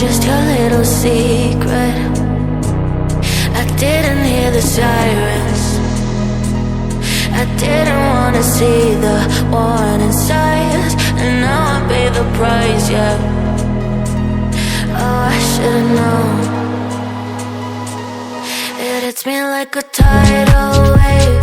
just your little secret. I didn't hear the sirens, I didn't wanna see the warning signs, and now I pay the price, yeah. Oh, I should've known. It hits me like a tidal wave.